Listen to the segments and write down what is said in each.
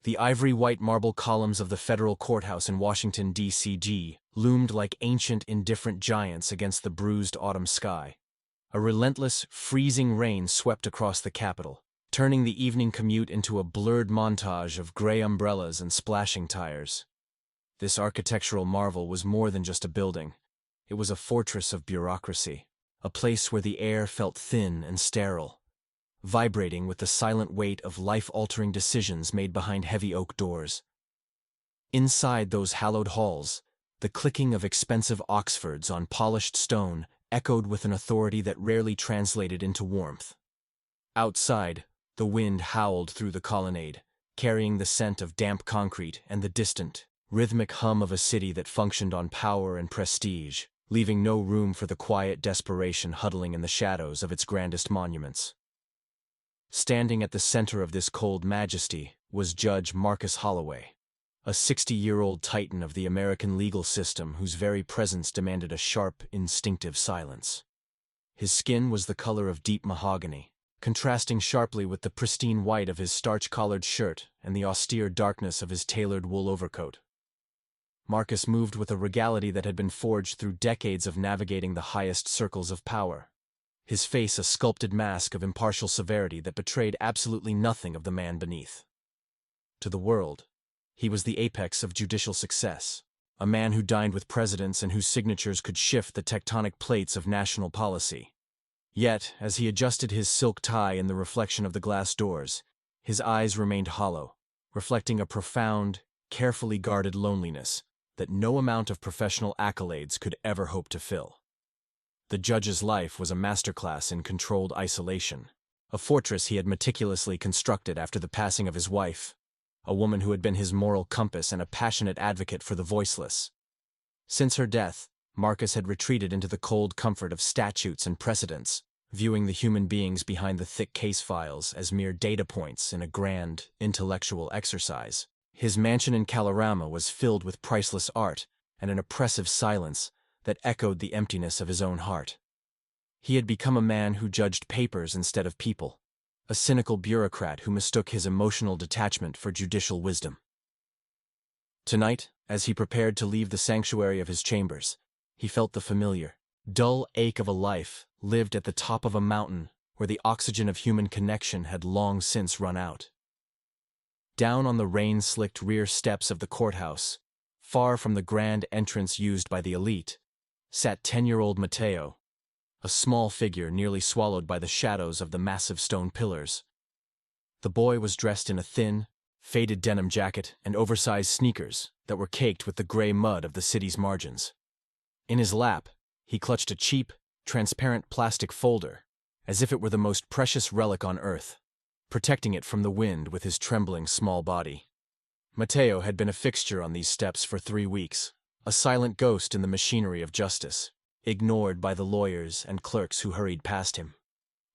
The ivory-white marble columns of the federal courthouse in Washington, D.C. loomed like ancient, indifferent giants against the bruised autumn sky. A relentless, freezing rain swept across the Capitol, turning the evening commute into a blurred montage of gray umbrellas and splashing tires. This architectural marvel was more than just a building. It was a fortress of bureaucracy, a place where the air felt thin and sterile, vibrating with the silent weight of life-altering decisions made behind heavy oak doors. Inside those hallowed halls, the clicking of expensive Oxfords on polished stone echoed with an authority that rarely translated into warmth. Outside, the wind howled through the colonnade, carrying the scent of damp concrete and the distant, rhythmic hum of a city that functioned on power and prestige, leaving no room for the quiet desperation huddling in the shadows of its grandest monuments. Standing at the center of this cold majesty was Judge Marcus Holloway, a 60-year-old titan of the American legal system whose very presence demanded a sharp, instinctive silence. His skin was the color of deep mahogany, contrasting sharply with the pristine white of his starch-collared shirt and the austere darkness of his tailored wool overcoat. Marcus moved with a regality that had been forged through decades of navigating the highest circles of power, his face a sculpted mask of impartial severity that betrayed absolutely nothing of the man beneath. To the world, he was the apex of judicial success, a man who dined with presidents and whose signatures could shift the tectonic plates of national policy. Yet, as he adjusted his silk tie in the reflection of the glass doors, his eyes remained hollow, reflecting a profound, carefully guarded loneliness that no amount of professional accolades could ever hope to fill. The judge's life was a masterclass in controlled isolation, a fortress he had meticulously constructed after the passing of his wife, a woman who had been his moral compass and a passionate advocate for the voiceless. Since her death, Marcus had retreated into the cold comfort of statutes and precedents, viewing the human beings behind the thick case files as mere data points in a grand, intellectual exercise. His mansion in Kalorama was filled with priceless art and an oppressive silence that echoed the emptiness of his own heart. He had become a man who judged papers instead of people, a cynical bureaucrat who mistook his emotional detachment for judicial wisdom. Tonight, as he prepared to leave the sanctuary of his chambers, he felt the familiar, dull ache of a life lived at the top of a mountain where the oxygen of human connection had long since run out. Down on the rain-slicked rear steps of the courthouse, far from the grand entrance used by the elite, sat 10-year-old Mateo, a small figure nearly swallowed by the shadows of the massive stone pillars. The boy was dressed in a thin, faded denim jacket and oversized sneakers that were caked with the gray mud of the city's margins. In his lap, he clutched a cheap, transparent plastic folder, as if it were the most precious relic on earth, protecting it from the wind with his trembling small body. Mateo had been a fixture on these steps for 3 weeks, a silent ghost in the machinery of justice, ignored by the lawyers and clerks who hurried past him.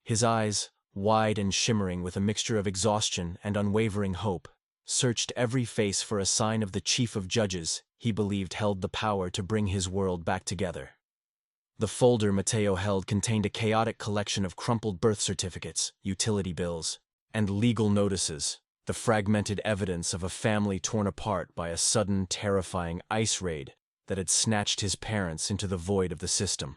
His eyes, wide and shimmering with a mixture of exhaustion and unwavering hope, searched every face for a sign of the chief of judges he believed held the power to bring his world back together. The folder Mateo held contained a chaotic collection of crumpled birth certificates, utility bills, and legal notices, the fragmented evidence of a family torn apart by a sudden, terrifying ICE raid that had snatched his parents into the void of the system.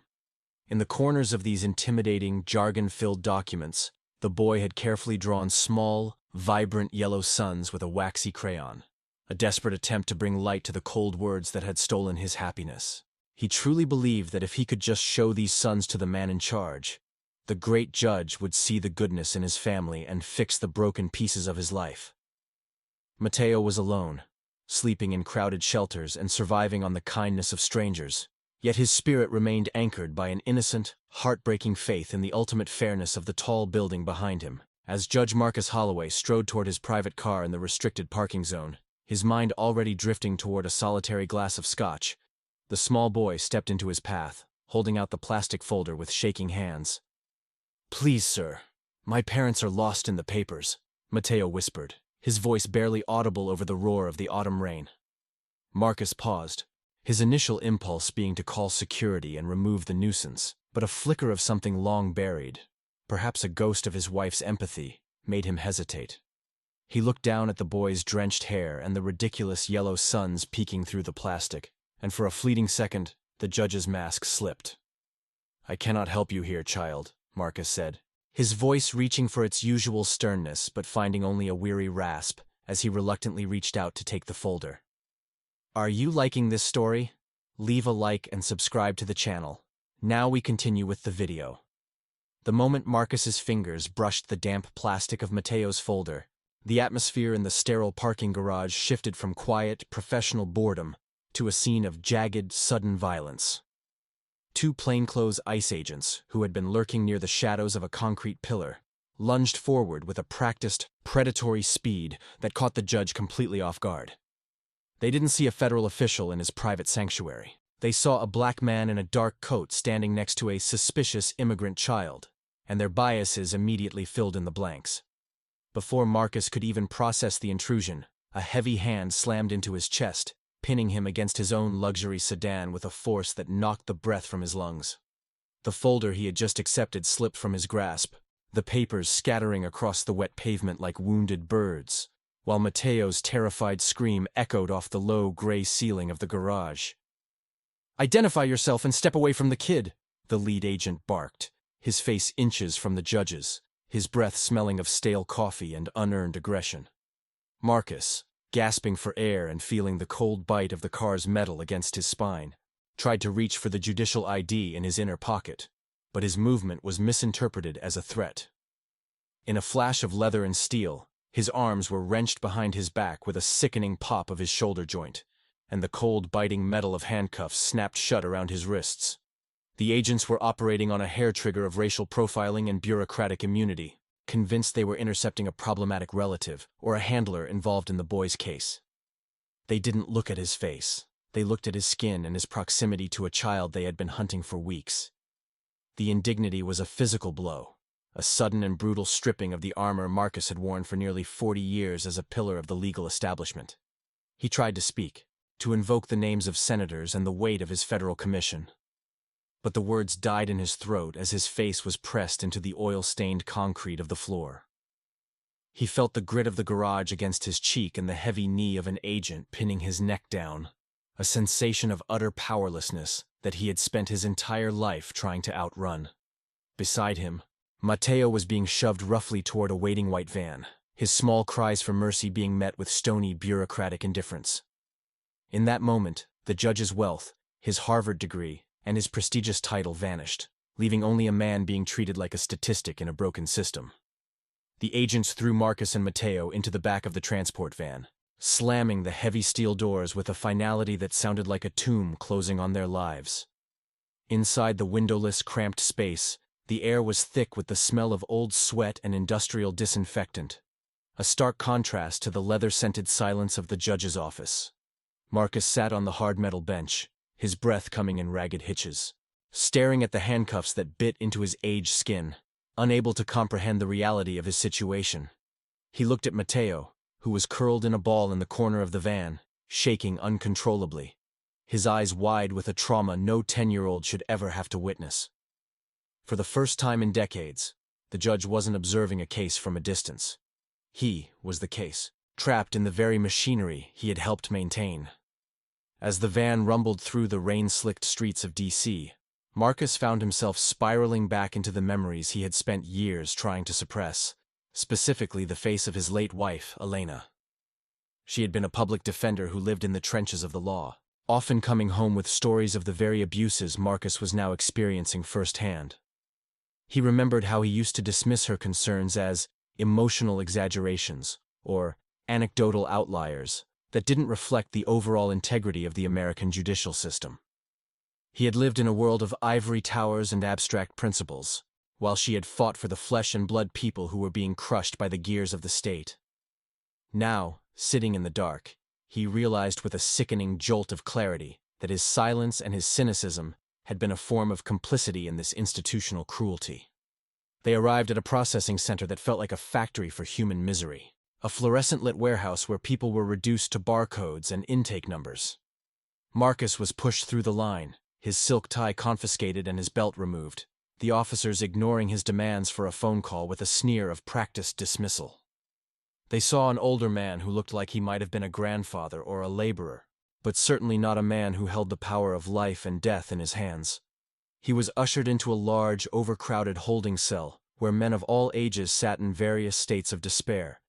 In the corners of these intimidating, jargon-filled documents, the boy had carefully drawn small, vibrant yellow suns with a waxy crayon, a desperate attempt to bring light to the cold words that had stolen his happiness. He truly believed that if he could just show these suns to the man in charge, the great judge would see the goodness in his family and fix the broken pieces of his life. Mateo was alone, sleeping in crowded shelters and surviving on the kindness of strangers, yet his spirit remained anchored by an innocent, heartbreaking faith in the ultimate fairness of the tall building behind him. As Judge Marcus Holloway strode toward his private car in the restricted parking zone, his mind already drifting toward a solitary glass of scotch, the small boy stepped into his path, holding out the plastic folder with shaking hands. "Please, sir, my parents are lost in the papers," Mateo whispered, his voice barely audible over the roar of the autumn rain. Marcus paused, his initial impulse being to call security and remove the nuisance, but a flicker of something long buried, perhaps a ghost of his wife's empathy, made him hesitate. He looked down at the boy's drenched hair and the ridiculous yellow suns peeking through the plastic, and for a fleeting second, the judge's mask slipped. "I cannot help you here, child," Marcus said, his voice reaching for its usual sternness but finding only a weary rasp as he reluctantly reached out to take the folder. Are you liking this story? Leave a like and subscribe to the channel. Now we continue with the video. The moment Marcus's fingers brushed the damp plastic of Mateo's folder, the atmosphere in the sterile parking garage shifted from quiet, professional boredom to a scene of jagged, sudden violence. Two plainclothes ICE agents, who had been lurking near the shadows of a concrete pillar, lunged forward with a practiced, predatory speed that caught the judge completely off guard. They didn't see a federal official in his private sanctuary. They saw a black man in a dark coat standing next to a suspicious immigrant child, and their biases immediately filled in the blanks. Before Marcus could even process the intrusion, a heavy hand slammed into his chest, pinning him against his own luxury sedan with a force that knocked the breath from his lungs. The folder he had just accepted slipped from his grasp, the papers scattering across the wet pavement like wounded birds, while Mateo's terrified scream echoed off the low gray ceiling of the garage. "Identify yourself and step away from the kid," the lead agent barked, his face inches from the judge's, his breath smelling of stale coffee and unearned aggression. Marcus, gasping for air and feeling the cold bite of the car's metal against his spine, tried to reach for the judicial ID in his inner pocket, but his movement was misinterpreted as a threat. In a flash of leather and steel, his arms were wrenched behind his back with a sickening pop of his shoulder joint, and the cold, biting metal of handcuffs snapped shut around his wrists. The agents were operating on a hair trigger of racial profiling and bureaucratic immunity, convinced they were intercepting a problematic relative or a handler involved in the boy's case. They didn't look at his face. They looked at his skin and his proximity to a child they had been hunting for weeks. The indignity was a physical blow, a sudden and brutal stripping of the armor Marcus had worn for nearly 40 years as a pillar of the legal establishment. He tried to speak, to invoke the names of senators and the weight of his federal commission. But the words died in his throat as his face was pressed into the oil-stained concrete of the floor. He felt the grit of the garage against his cheek and the heavy knee of an agent pinning his neck down, a sensation of utter powerlessness that he had spent his entire life trying to outrun. Beside him, Mateo was being shoved roughly toward a waiting white van, his small cries for mercy being met with stony bureaucratic indifference. In that moment, the judge's wealth, his Harvard degree, and his prestigious title vanished, leaving only a man being treated like a statistic in a broken system. The agents threw Marcus and Mateo into the back of the transport van, slamming the heavy steel doors with a finality that sounded like a tomb closing on their lives. Inside the windowless, cramped space, the air was thick with the smell of old sweat and industrial disinfectant, a stark contrast to the leather-scented silence of the judge's office. Marcus sat on the hard metal bench, his breath coming in ragged hitches, staring at the handcuffs that bit into his aged skin, unable to comprehend the reality of his situation. He looked at Mateo, who was curled in a ball in the corner of the van, shaking uncontrollably, his eyes wide with a trauma no 10-year-old should ever have to witness. For the first time in decades, the judge wasn't observing a case from a distance. He was the case, trapped in the very machinery he had helped maintain. As the van rumbled through the rain-slicked streets of D.C., Marcus found himself spiraling back into the memories he had spent years trying to suppress, specifically the face of his late wife, Elena. She had been a public defender who lived in the trenches of the law, often coming home with stories of the very abuses Marcus was now experiencing firsthand. He remembered how he used to dismiss her concerns as emotional exaggerations or anecdotal outliers that didn't reflect the overall integrity of the American judicial system. He had lived in a world of ivory towers and abstract principles, while she had fought for the flesh and blood people who were being crushed by the gears of the state. Now, sitting in the dark, he realized with a sickening jolt of clarity that his silence and his cynicism had been a form of complicity in this institutional cruelty. They arrived at a processing center that felt like a factory for human misery, a fluorescent-lit warehouse where people were reduced to barcodes and intake numbers. Marcus was pushed through the line, his silk tie confiscated and his belt removed, the officers ignoring his demands for a phone call with a sneer of practiced dismissal. They saw an older man who looked like he might have been a grandfather or a laborer, but certainly not a man who held the power of life and death in his hands. He was ushered into a large, overcrowded holding cell, where men of all ages sat in various states of despair,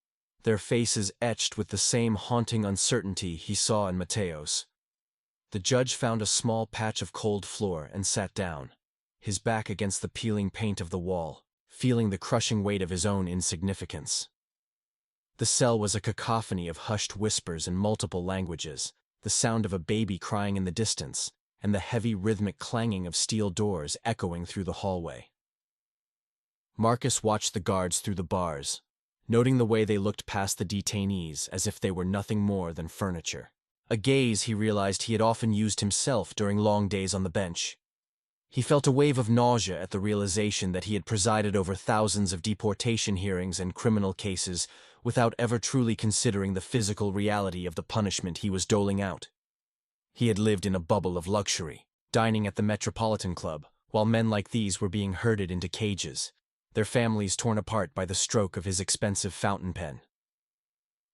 their faces etched with the same haunting uncertainty he saw in Mateo's. The judge found a small patch of cold floor and sat down, his back against the peeling paint of the wall, feeling the crushing weight of his own insignificance. The cell was a cacophony of hushed whispers in multiple languages, the sound of a baby crying in the distance, and the heavy rhythmic clanging of steel doors echoing through the hallway. Marcus watched the guards through the bars, noting the way they looked past the detainees as if they were nothing more than furniture. A gaze he realized he had often used himself during long days on the bench. He felt a wave of nausea at the realization that he had presided over thousands of deportation hearings and criminal cases without ever truly considering the physical reality of the punishment he was doling out. He had lived in a bubble of luxury, dining at the Metropolitan Club, while men like these were being herded into cages, their families torn apart by the stroke of his expensive fountain pen.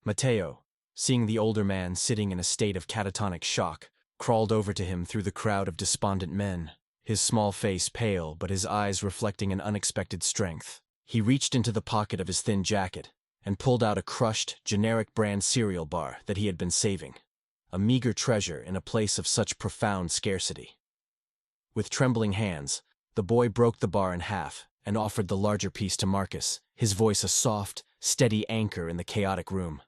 Mateo, seeing the older man sitting in a state of catatonic shock, crawled over to him through the crowd of despondent men, his small face pale but his eyes reflecting an unexpected strength. He reached into the pocket of his thin jacket and pulled out a crushed, generic brand cereal bar that he had been saving, a meager treasure in a place of such profound scarcity. With trembling hands, the boy broke the bar in half and offered the larger piece to Marcus, his voice a soft, steady anchor in the chaotic room.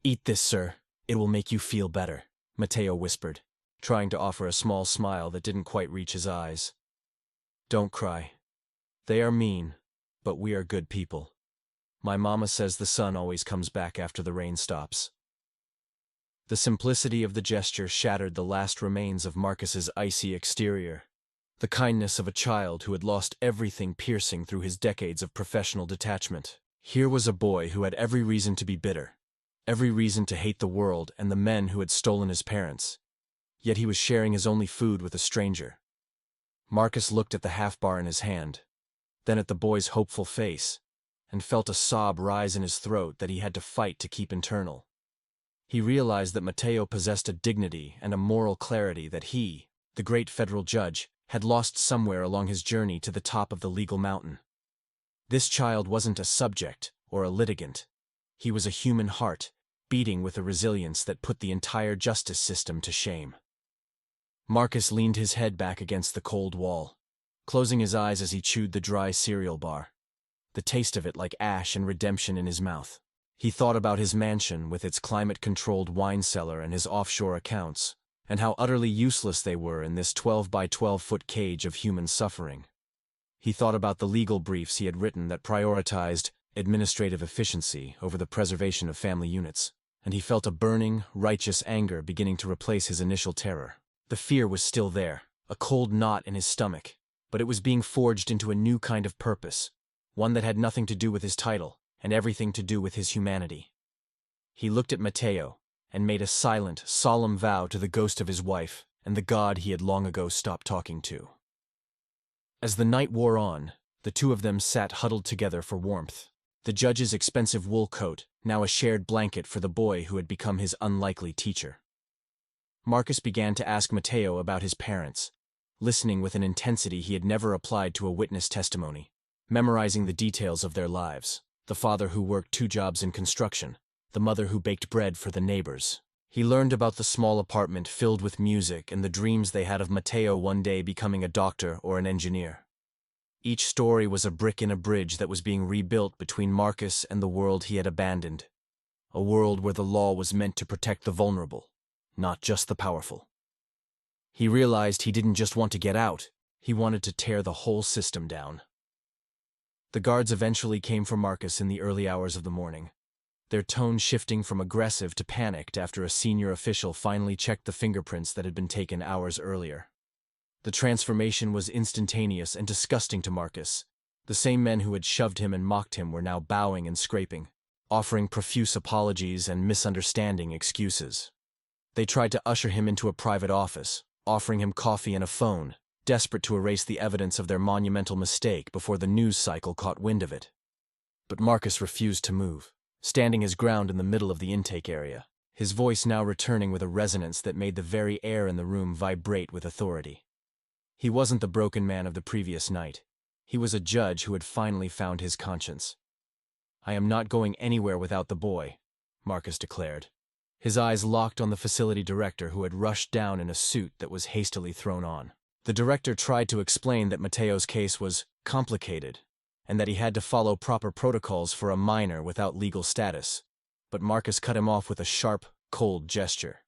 "Eat this, sir. It will make you feel better," Mateo whispered, trying to offer a small smile that didn't quite reach his eyes. "Don't cry. They are mean, but we are good people. My mama says the sun always comes back after the rain stops." The simplicity of the gesture shattered the last remains of Marcus's icy exterior, the kindness of a child who had lost everything piercing through his decades of professional detachment. Here was a boy who had every reason to be bitter, every reason to hate the world and the men who had stolen his parents. Yet he was sharing his only food with a stranger. Marcus looked at the half-bar in his hand, then at the boy's hopeful face, and felt a sob rise in his throat that he had to fight to keep internal. He realized that Mateo possessed a dignity and a moral clarity that he, the great federal judge, had lost somewhere along his journey to the top of the legal mountain. This child wasn't a subject or a litigant. He was a human heart, beating with a resilience that put the entire justice system to shame. Marcus leaned his head back against the cold wall, closing his eyes as he chewed the dry cereal bar, the taste of it like ash and redemption in his mouth. He thought about his mansion with its climate-controlled wine cellar and his offshore accounts, and how utterly useless they were in this 12-by-12-foot cage of human suffering. He thought about the legal briefs he had written that prioritized administrative efficiency over the preservation of family units, and he felt a burning, righteous anger beginning to replace his initial terror. The fear was still there, a cold knot in his stomach, but it was being forged into a new kind of purpose, one that had nothing to do with his title and everything to do with his humanity. He looked at Mateo and made a silent, solemn vow to the ghost of his wife and the God he had long ago stopped talking to. As the night wore on, the two of them sat huddled together for warmth, the judge's expensive wool coat now a shared blanket for the boy who had become his unlikely teacher. Marcus began to ask Mateo about his parents, listening with an intensity he had never applied to a witness testimony, memorizing the details of their lives, the father who worked 2 jobs in construction, the mother who baked bread for the neighbors. He learned about the small apartment filled with music and the dreams they had of Mateo one day becoming a doctor or an engineer. Each story was a brick in a bridge that was being rebuilt between Marcus and the world he had abandoned, a world where the law was meant to protect the vulnerable, not just the powerful. He realized he didn't just want to get out, he wanted to tear the whole system down. The guards eventually came for Marcus in the early hours of the morning, their tone shifting from aggressive to panicked after a senior official finally checked the fingerprints that had been taken hours earlier. The transformation was instantaneous and disgusting to Marcus. The same men who had shoved him and mocked him were now bowing and scraping, offering profuse apologies and misunderstanding excuses. They tried to usher him into a private office, offering him coffee and a phone, desperate to erase the evidence of their monumental mistake before the news cycle caught wind of it. But Marcus refused to move. standing his ground in the middle of the intake area, his voice now returning with a resonance that made the very air in the room vibrate with authority. He wasn't the broken man of the previous night. He was a judge who had finally found his conscience. "I am not going anywhere without the boy," Marcus declared. His eyes locked on the facility director, who had rushed down in a suit that was hastily thrown on. The director tried to explain that Mateo's case was complicated and that he had to follow proper protocols for a minor without legal status, but Marcus cut him off with a sharp, cold gesture.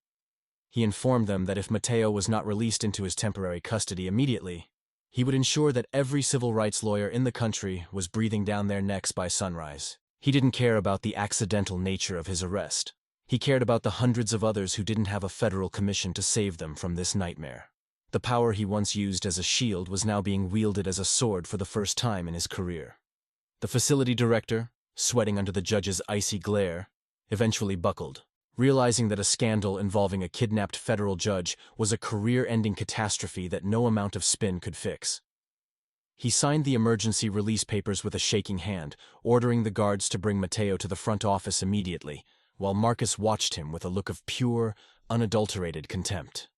He informed them that if Mateo was not released into his temporary custody immediately, he would ensure that every civil rights lawyer in the country was breathing down their necks by sunrise. He didn't care about the accidental nature of his arrest. He cared about the hundreds of others who didn't have a federal commission to save them from this nightmare. The power he once used as a shield was now being wielded as a sword for the first time in his career. The facility director, sweating under the judge's icy glare, eventually buckled, realizing that a scandal involving a kidnapped federal judge was a career-ending catastrophe that no amount of spin could fix. He signed the emergency release papers with a shaking hand, ordering the guards to bring Mateo to the front office immediately, while Marcus watched him with a look of pure, unadulterated contempt.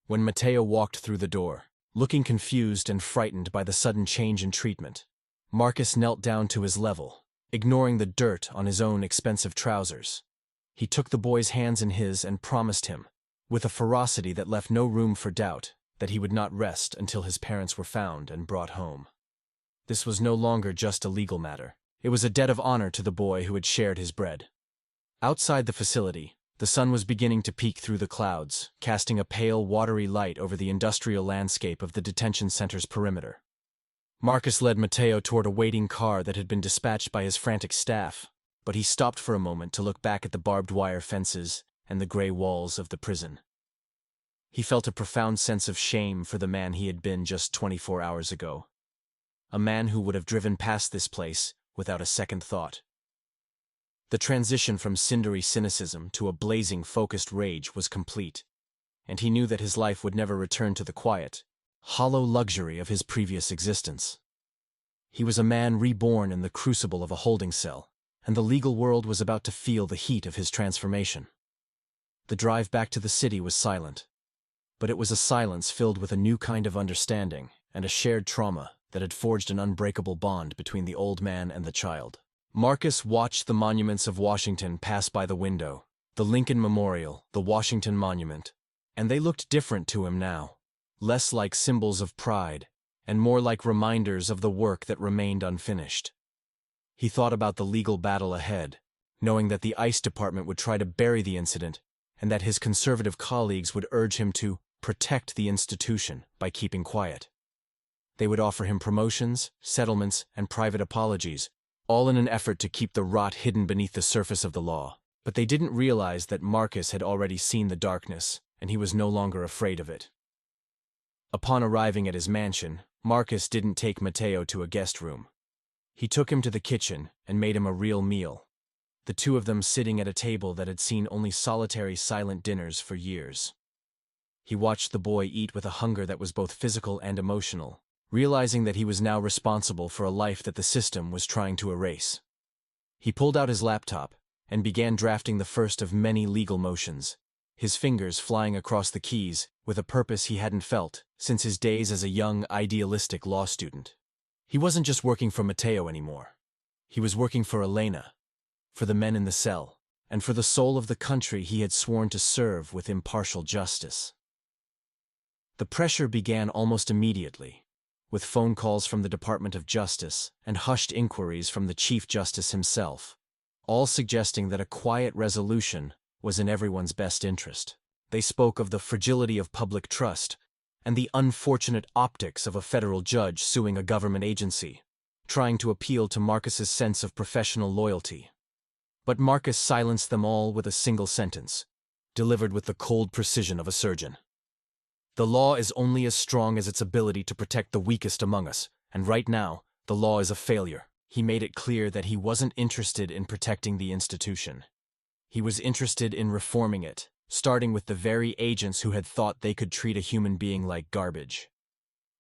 When Mateo walked through the door, looking confused and frightened by the sudden change in treatment, Marcus knelt down to his level, ignoring the dirt on his own expensive trousers. He took the boy's hands in his and promised him, with a ferocity that left no room for doubt, that he would not rest until his parents were found and brought home. This was no longer just a legal matter. It was a debt of honor to the boy who had shared his bread. Outside the facility, the sun was beginning to peek through the clouds, casting a pale, watery light over the industrial landscape of the detention center's perimeter. Marcus led Mateo toward a waiting car that had been dispatched by his frantic staff, but he stopped for a moment to look back at the barbed wire fences and the gray walls of the prison. He felt a profound sense of shame for the man he had been just 24 hours ago. A man who would have driven past this place without a second thought. The transition from cindery cynicism to a blazing, focused rage was complete, and he knew that his life would never return to the quiet, hollow luxury of his previous existence. He was a man reborn in the crucible of a holding cell, and the legal world was about to feel the heat of his transformation. The drive back to the city was silent, but it was a silence filled with a new kind of understanding and a shared trauma that had forged an unbreakable bond between the old man and the child. Marcus watched the monuments of Washington pass by the window, the Lincoln Memorial, the Washington Monument, and they looked different to him now, less like symbols of pride, and more like reminders of the work that remained unfinished. He thought about the legal battle ahead, knowing that the ICE department would try to bury the incident, and that his conservative colleagues would urge him to protect the institution by keeping quiet. They would offer him promotions, settlements, and private apologies, all in an effort to keep the rot hidden beneath the surface of the law. But they didn't realize that Marcus had already seen the darkness, and he was no longer afraid of it. Upon arriving at his mansion, Marcus didn't take Mateo to a guest room. He took him to the kitchen and made him a real meal, the two of them sitting at a table that had seen only solitary silent dinners for years. He watched the boy eat with a hunger that was both physical and emotional, realizing that he was now responsible for a life that the system was trying to erase. He pulled out his laptop and began drafting the first of many legal motions, his fingers flying across the keys with a purpose he hadn't felt since his days as a young, idealistic law student. He wasn't just working for Mateo anymore. He was working for Elena, for the men in the cell, and for the soul of the country he had sworn to serve with impartial justice. The pressure began almost immediately, with phone calls from the Department of Justice and hushed inquiries from the Chief Justice himself, all suggesting that a quiet resolution was in everyone's best interest. They spoke of the fragility of public trust and the unfortunate optics of a federal judge suing a government agency, trying to appeal to Marcus's sense of professional loyalty. But Marcus silenced them all with a single sentence, delivered with the cold precision of a surgeon. The law is only as strong as its ability to protect the weakest among us, and right now, the law is a failure. He made it clear that he wasn't interested in protecting the institution. He was interested in reforming it, starting with the very agents who had thought they could treat a human being like garbage.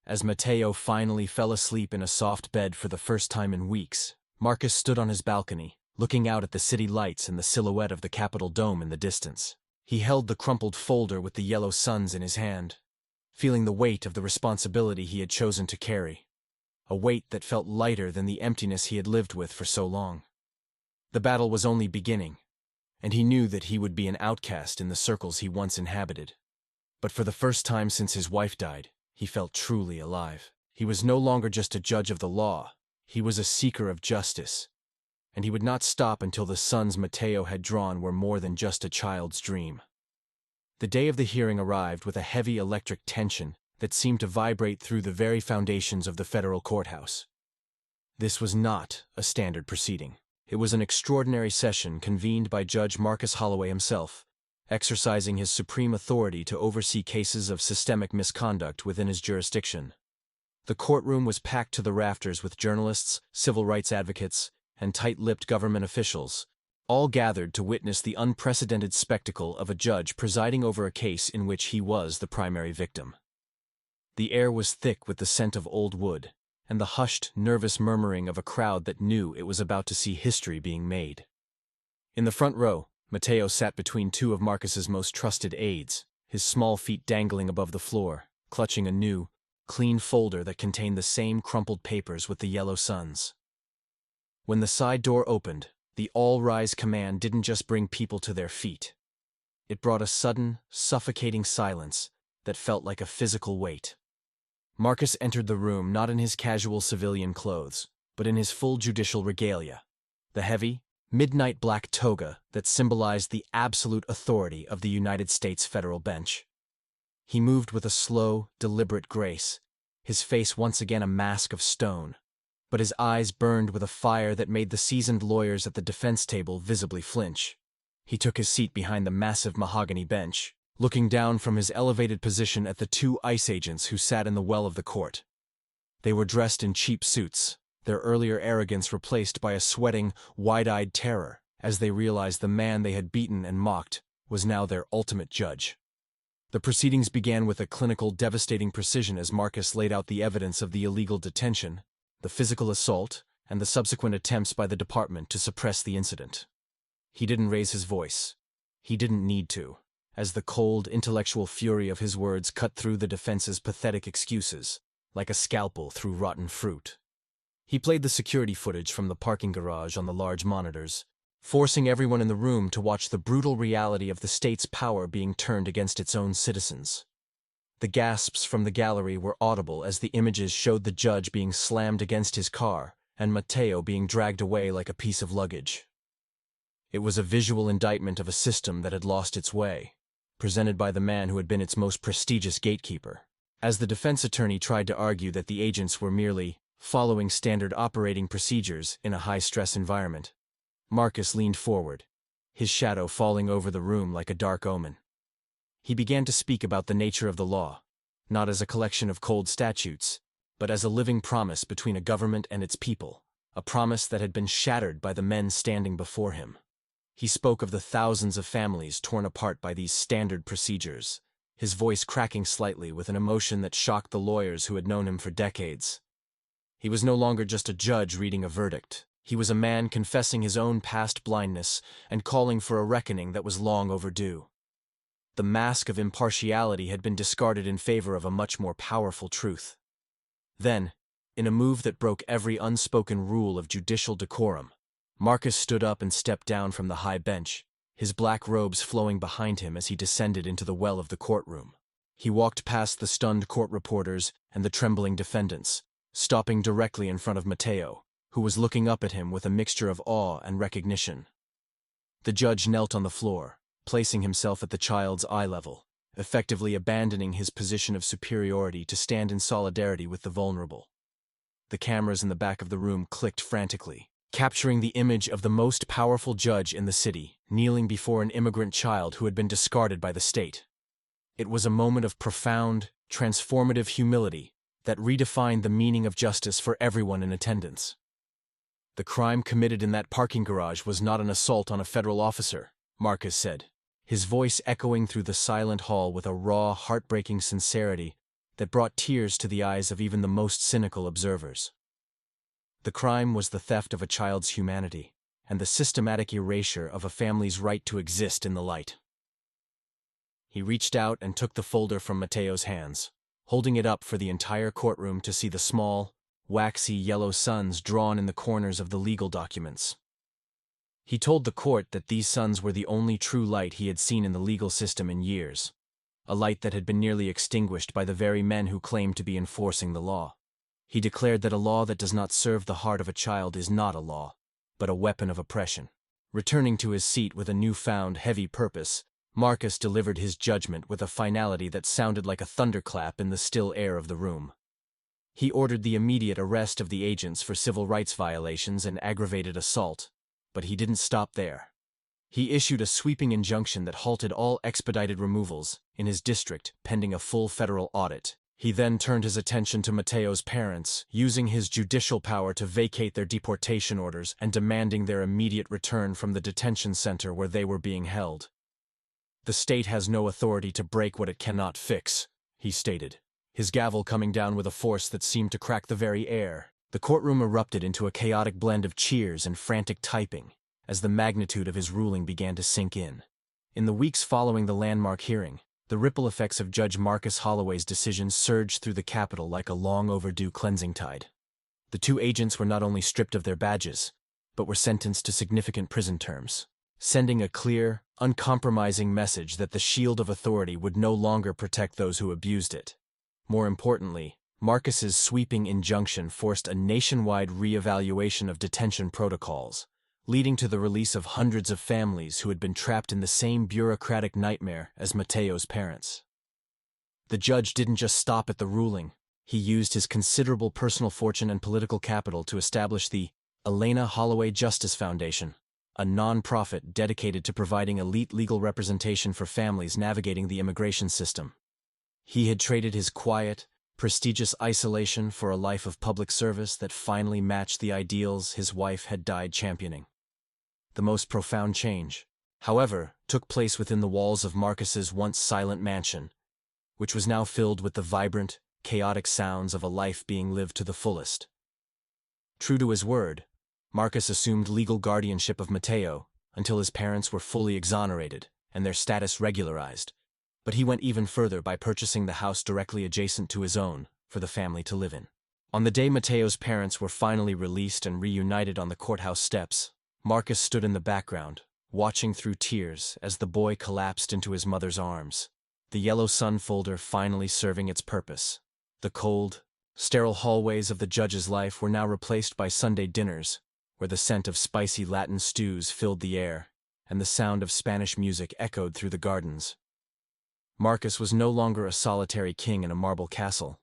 As Mateo finally fell asleep in a soft bed for the first time in weeks, Marcus stood on his balcony, looking out at the city lights and the silhouette of the Capitol dome in the distance. He held the crumpled folder with the yellow suns in his hand, feeling the weight of the responsibility he had chosen to carry, a weight that felt lighter than the emptiness he had lived with for so long. The battle was only beginning, and he knew that he would be an outcast in the circles he once inhabited. But for the first time since his wife died, he felt truly alive. He was no longer just a judge of the law, he was a seeker of justice, and he would not stop until the sons Mateo had drawn were more than just a child's dream. The day of the hearing arrived with a heavy electric tension that seemed to vibrate through the very foundations of the federal courthouse. This was not a standard proceeding. It was an extraordinary session convened by Judge Marcus Holloway himself, exercising his supreme authority to oversee cases of systemic misconduct within his jurisdiction. The courtroom was packed to the rafters with journalists, civil rights advocates, and tight-lipped government officials, all gathered to witness the unprecedented spectacle of a judge presiding over a case in which he was the primary victim. The air was thick with the scent of old wood, and the hushed, nervous murmuring of a crowd that knew it was about to see history being made. In the front row, Mateo sat between two of Marcus's most trusted aides, his small feet dangling above the floor, clutching a new, clean folder that contained the same crumpled papers with the yellow suns. When the side door opened, the all-rise command didn't just bring people to their feet. It brought a sudden, suffocating silence that felt like a physical weight. Marcus entered the room not in his casual civilian clothes, but in his full judicial regalia, the heavy, midnight black toga that symbolized the absolute authority of the United States federal bench. He moved with a slow, deliberate grace, his face once again a mask of stone, but his eyes burned with a fire that made the seasoned lawyers at the defense table visibly flinch. He took his seat behind the massive mahogany bench, looking down from his elevated position at the two ICE agents who sat in the well of the court. They were dressed in cheap suits, their earlier arrogance replaced by a sweating, wide-eyed terror, as they realized the man they had beaten and mocked was now their ultimate judge. The proceedings began with a clinical, devastating precision as Marcus laid out the evidence of the illegal detention, the physical assault, and the subsequent attempts by the department to suppress the incident. He didn't raise his voice. He didn't need to, as the cold, intellectual fury of his words cut through the defense's pathetic excuses, like a scalpel through rotten fruit. He played the security footage from the parking garage on the large monitors, forcing everyone in the room to watch the brutal reality of the state's power being turned against its own citizens. The gasps from the gallery were audible as the images showed the judge being slammed against his car and Mateo being dragged away like a piece of luggage. It was a visual indictment of a system that had lost its way, presented by the man who had been its most prestigious gatekeeper. As the defense attorney tried to argue that the agents were merely following standard operating procedures in a high-stress environment, Marcus leaned forward, his shadow falling over the room like a dark omen. He began to speak about the nature of the law, not as a collection of cold statutes, but as a living promise between a government and its people, a promise that had been shattered by the men standing before him. He spoke of the thousands of families torn apart by these standard procedures, his voice cracking slightly with an emotion that shocked the lawyers who had known him for decades. He was no longer just a judge reading a verdict. He was a man confessing his own past blindness and calling for a reckoning that was long overdue. The mask of impartiality had been discarded in favor of a much more powerful truth. Then, in a move that broke every unspoken rule of judicial decorum, Marcus stood up and stepped down from the high bench, his black robes flowing behind him as he descended into the well of the courtroom. He walked past the stunned court reporters and the trembling defendants, stopping directly in front of Mateo, who was looking up at him with a mixture of awe and recognition. The judge knelt on the floor, placing himself at the child's eye level, effectively abandoning his position of superiority to stand in solidarity with the vulnerable. The cameras in the back of the room clicked frantically, capturing the image of the most powerful judge in the city, kneeling before an immigrant child who had been discarded by the state. It was a moment of profound, transformative humility that redefined the meaning of justice for everyone in attendance. The crime committed in that parking garage was not an assault on a federal officer, Marcus said, his voice echoing through the silent hall with a raw, heartbreaking sincerity that brought tears to the eyes of even the most cynical observers. The crime was the theft of a child's humanity, and the systematic erasure of a family's right to exist in the light. He reached out and took the folder from Mateo's hands, holding it up for the entire courtroom to see the small, waxy yellow suns drawn in the corners of the legal documents. He told the court that these suns were the only true light he had seen in the legal system in years, a light that had been nearly extinguished by the very men who claimed to be enforcing the law. He declared that a law that does not serve the heart of a child is not a law, but a weapon of oppression. Returning to his seat with a newfound heavy purpose, Marcus delivered his judgment with a finality that sounded like a thunderclap in the still air of the room. He ordered the immediate arrest of the agents for civil rights violations and aggravated assault, but he didn't stop there. He issued a sweeping injunction that halted all expedited removals in his district pending a full federal audit. He then turned his attention to Mateo's parents, using his judicial power to vacate their deportation orders and demanding their immediate return from the detention center where they were being held. "The state has no authority to break what it cannot fix," he stated, his gavel coming down with a force that seemed to crack the very air. The courtroom erupted into a chaotic blend of cheers and frantic typing as the magnitude of his ruling began to sink in. In the weeks following the landmark hearing, the ripple effects of Judge Marcus Holloway's decision surged through the Capitol like a long-overdue cleansing tide. The two agents were not only stripped of their badges, but were sentenced to significant prison terms, sending a clear, uncompromising message that the shield of authority would no longer protect those who abused it. More importantly, Marcus's sweeping injunction forced a nationwide re-evaluation of detention protocols, leading to the release of hundreds of families who had been trapped in the same bureaucratic nightmare as Mateo's parents. The judge didn't just stop at the ruling. He used his considerable personal fortune and political capital to establish the Elena Holloway Justice Foundation, a non-profit dedicated to providing elite legal representation for families navigating the immigration system. He had traded his quiet, prestigious isolation for a life of public service that finally matched the ideals his wife had died championing. The most profound change, however, took place within the walls of Marcus's once silent mansion, which was now filled with the vibrant, chaotic sounds of a life being lived to the fullest. True to his word, Marcus assumed legal guardianship of Mateo until his parents were fully exonerated and their status regularized, but he went even further by purchasing the house directly adjacent to his own for the family to live in. On the day Mateo's parents were finally released and reunited on the courthouse steps, Marcus stood in the background, watching through tears as the boy collapsed into his mother's arms, the yellow sun folder finally serving its purpose. The cold, sterile hallways of the judge's life were now replaced by Sunday dinners, where the scent of spicy Latin stews filled the air, and the sound of Spanish music echoed through the gardens. Marcus was no longer a solitary king in a marble castle.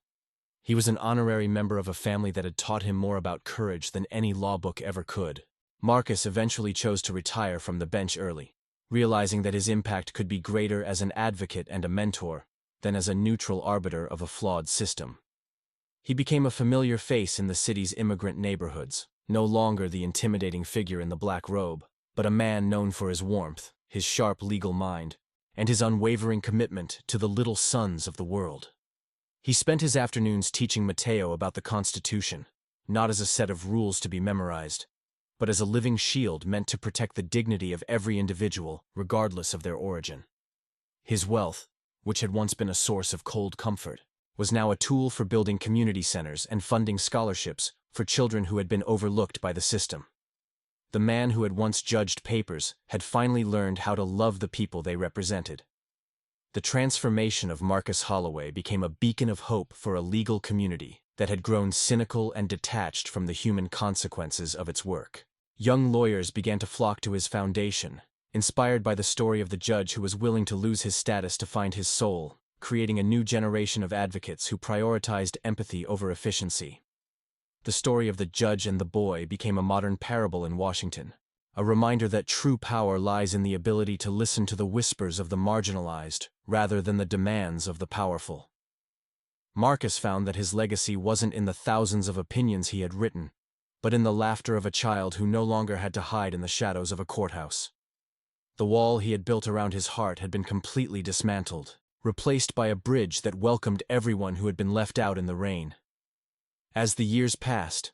He was an honorary member of a family that had taught him more about courage than any law book ever could. Marcus eventually chose to retire from the bench early, realizing that his impact could be greater as an advocate and a mentor than as a neutral arbiter of a flawed system. He became a familiar face in the city's immigrant neighborhoods, no longer the intimidating figure in the black robe, but a man known for his warmth, his sharp legal mind, and his unwavering commitment to the little sons of the world. He spent his afternoons teaching Mateo about the Constitution, not as a set of rules to be memorized, but as a living shield meant to protect the dignity of every individual, regardless of their origin. His wealth, which had once been a source of cold comfort, was now a tool for building community centers and funding scholarships for children who had been overlooked by the system. The man who had once judged papers had finally learned how to love the people they represented. The transformation of Marcus Holloway became a beacon of hope for a legal community that had grown cynical and detached from the human consequences of its work. Young lawyers began to flock to his foundation, inspired by the story of the judge who was willing to lose his status to find his soul, creating a new generation of advocates who prioritized empathy over efficiency. The story of the judge and the boy became a modern parable in Washington, a reminder that true power lies in the ability to listen to the whispers of the marginalized rather than the demands of the powerful. Marcus found that his legacy wasn't in the thousands of opinions he had written, but in the laughter of a child who no longer had to hide in the shadows of a courthouse. The wall he had built around his heart had been completely dismantled, replaced by a bridge that welcomed everyone who had been left out in the rain. As the years passed,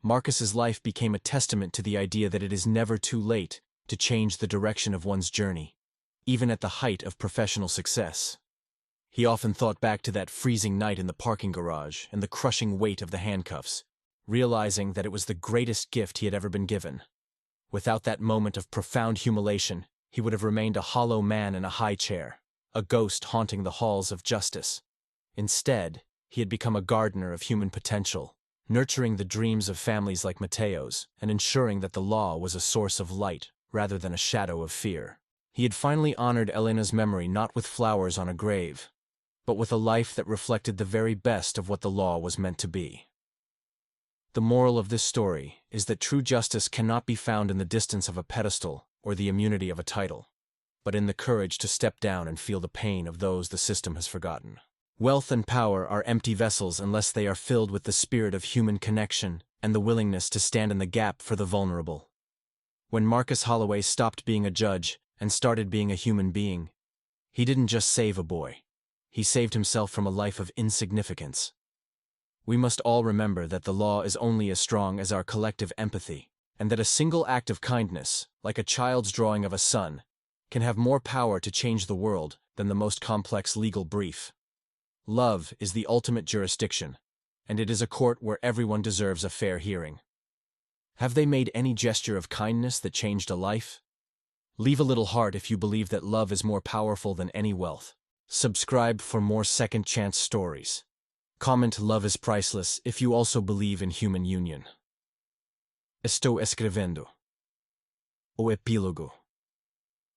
Marcus's life became a testament to the idea that it is never too late to change the direction of one's journey, even at the height of professional success. He often thought back to that freezing night in the parking garage and the crushing weight of the handcuffs, realizing that it was the greatest gift he had ever been given. Without that moment of profound humiliation, he would have remained a hollow man in a high chair, a ghost haunting the halls of justice. Instead, he had become a gardener of human potential, nurturing the dreams of families like Mateo's and ensuring that the law was a source of light rather than a shadow of fear. He had finally honored Elena's memory not with flowers on a grave, but with a life that reflected the very best of what the law was meant to be. The moral of this story is that true justice cannot be found in the distance of a pedestal or the immunity of a title, but in the courage to step down and feel the pain of those the system has forgotten. Wealth and power are empty vessels unless they are filled with the spirit of human connection and the willingness to stand in the gap for the vulnerable. When Marcus Holloway stopped being a judge and started being a human being, he didn't just save a boy. He saved himself from a life of insignificance. We must all remember that the law is only as strong as our collective empathy, and that a single act of kindness, like a child's drawing of a sun, can have more power to change the world than the most complex legal brief. Love is the ultimate jurisdiction, and it is a court where everyone deserves a fair hearing. Have they made any gesture of kindness that changed a life? Leave a little heart if you believe that love is more powerful than any wealth. Subscribe for more second chance stories. Comment "Love is priceless" if you also believe in human union. Estou escrevendo. O epílogo.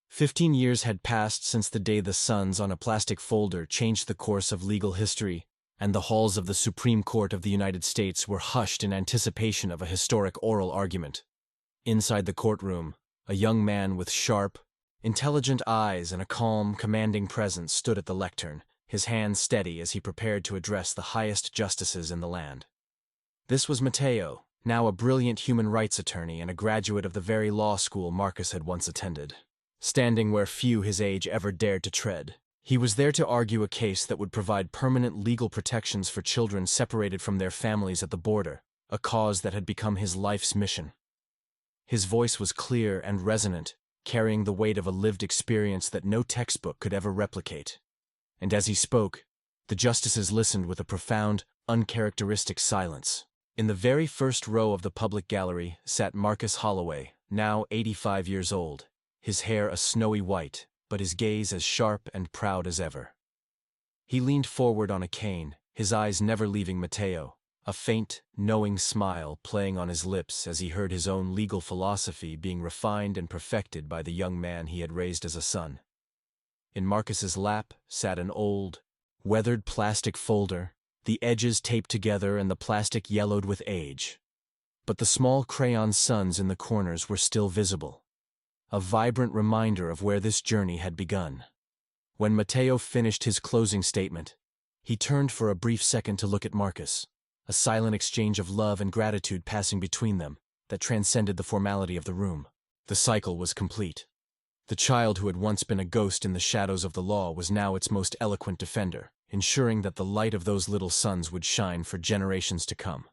15 years had passed since the day the suns on a plastic folder changed the course of legal history, and the halls of the Supreme Court of the United States were hushed in anticipation of a historic oral argument. Inside the courtroom, a young man with sharp, intelligent eyes and a calm, commanding presence stood at the lectern, his hands steady as he prepared to address the highest justices in the land. This was Mateo, now a brilliant human rights attorney and a graduate of the very law school Marcus had once attended. Standing where few his age ever dared to tread, he was there to argue a case that would provide permanent legal protections for children separated from their families at the border, a cause that had become his life's mission. His voice was clear and resonant, carrying the weight of a lived experience that no textbook could ever replicate. And as he spoke, the justices listened with a profound, uncharacteristic silence. In the very first row of the public gallery sat Marcus Holloway, now 85 years old, his hair a snowy white, but his gaze as sharp and proud as ever. He leaned forward on a cane, his eyes never leaving Mateo, a faint, knowing smile playing on his lips as he heard his own legal philosophy being refined and perfected by the young man he had raised as a son. In Marcus's lap sat an old, weathered plastic folder, the edges taped together and the plastic yellowed with age. But the small crayon suns in the corners were still visible, a vibrant reminder of where this journey had begun. When Mateo finished his closing statement, he turned for a brief second to look at Marcus, a silent exchange of love and gratitude passing between them that transcended the formality of the room. The cycle was complete. The child who had once been a ghost in the shadows of the law was now its most eloquent defender, ensuring that the light of those little suns would shine for generations to come.